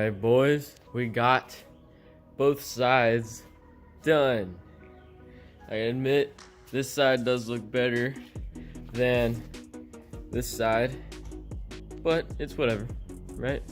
Alright boys, we got both sides done. I admit this side does look better than this side, but it's whatever, right?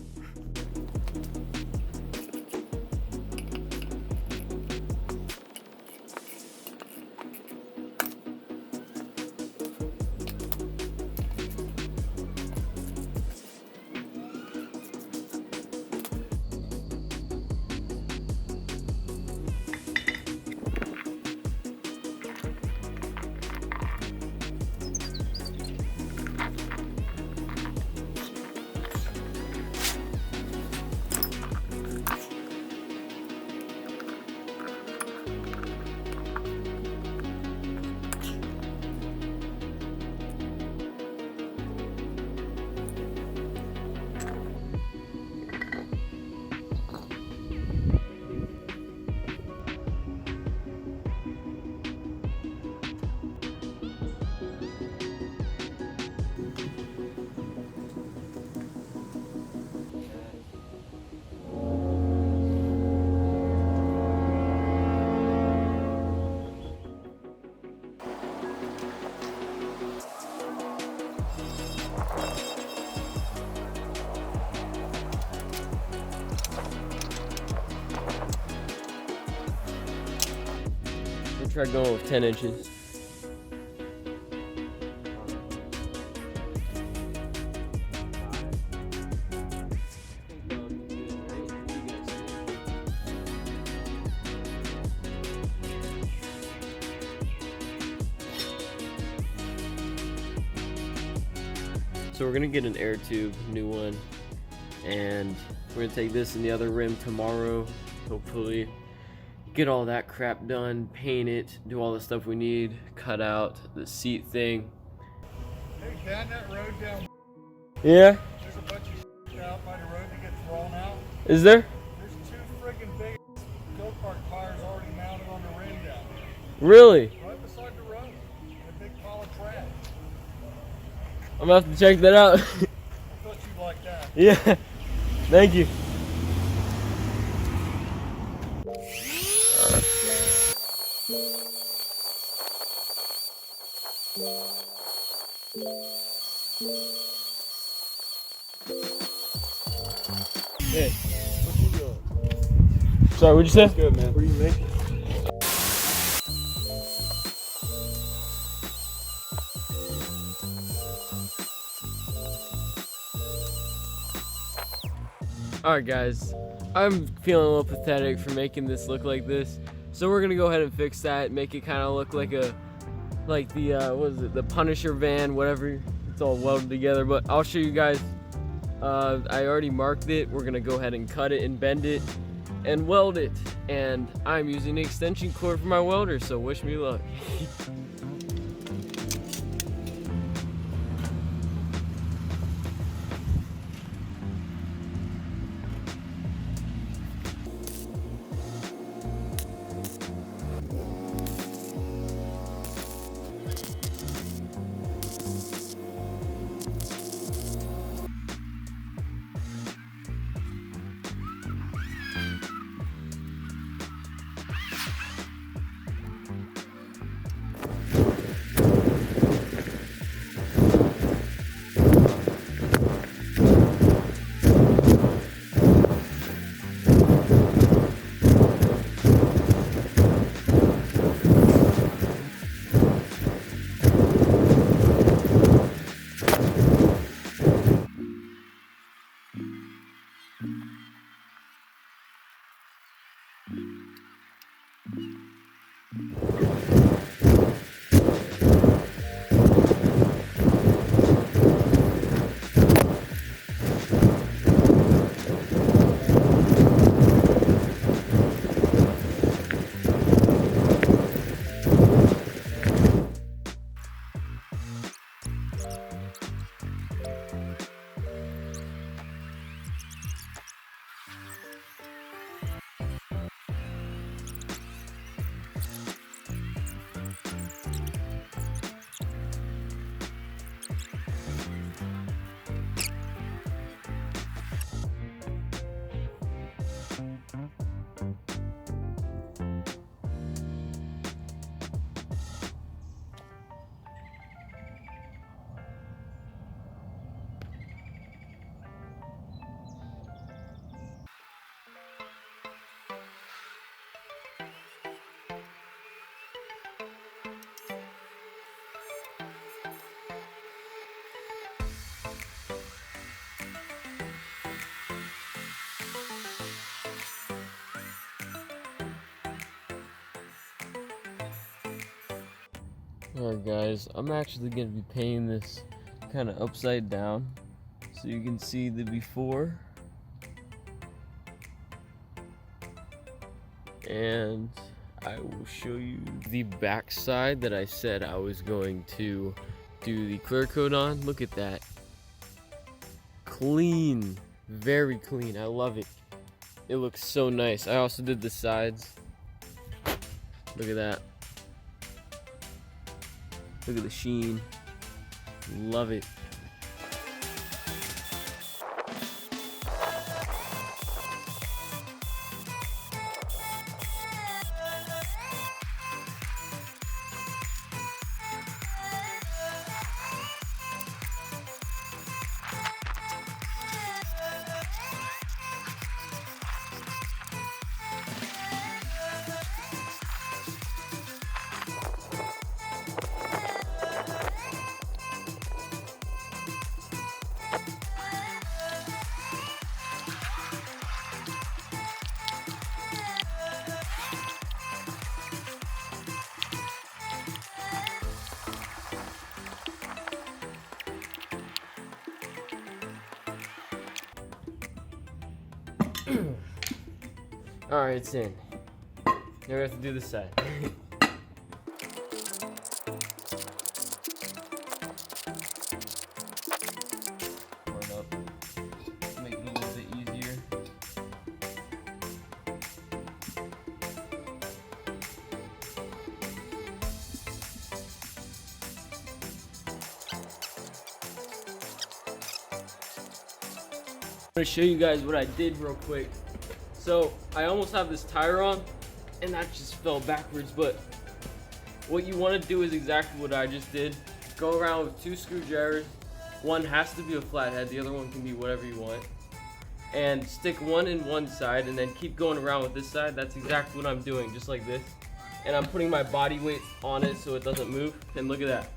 Try going with 10 inches. So we're gonna get an air tube, new one, and we're gonna take this and the other rim tomorrow, hopefully. Get all that crap done, paint it, do all the stuff we need, cut out the seat thing. Hey, down that road down. Yeah? There's a bunch of shit out by the road that gets thrown out. Is there? There's two friggin' big go-kart tires already mounted on the rim down there. Really? Right beside the road. In a big pile of trash. I'm gonna have to check that out. I thought you'd like that. Yeah. Thank you. Hey, what you doing? Sorry, what'd you say? Good, man. What are you making? Alright guys, I'm feeling a little pathetic for making this look like this. So we're gonna go ahead and fix that, make it kind of look like the what is it, the Punisher van, whatever. It's all welded together, but I'll show you guys. I already marked it. We're gonna go ahead and cut it and bend it and weld it. And I'm using an extension cord for my welder, so wish me luck. Alright guys, I'm actually going to be painting this kind of upside down so you can see the before and I will show you the back side that I said I was going to do the clear coat on. Look at that. Clean, very clean. I love it. It looks so nice. I also did the sides. Look at that. Look at the sheen. Love it. Alright, it's in. Now we have to do this side. Pour it up. Make it a little bit easier. I'm gonna show you guys what I did real quick. So I almost have this tire on and that just fell backwards, but what you want to do is exactly what I just did. Go around with 2 screwdrivers. One has to be a flathead, the other one can be whatever you want. And stick one in one side and then keep going around with this side. That's exactly what I'm doing, just like this. And I'm putting my body weight on it so it doesn't move. And look at that.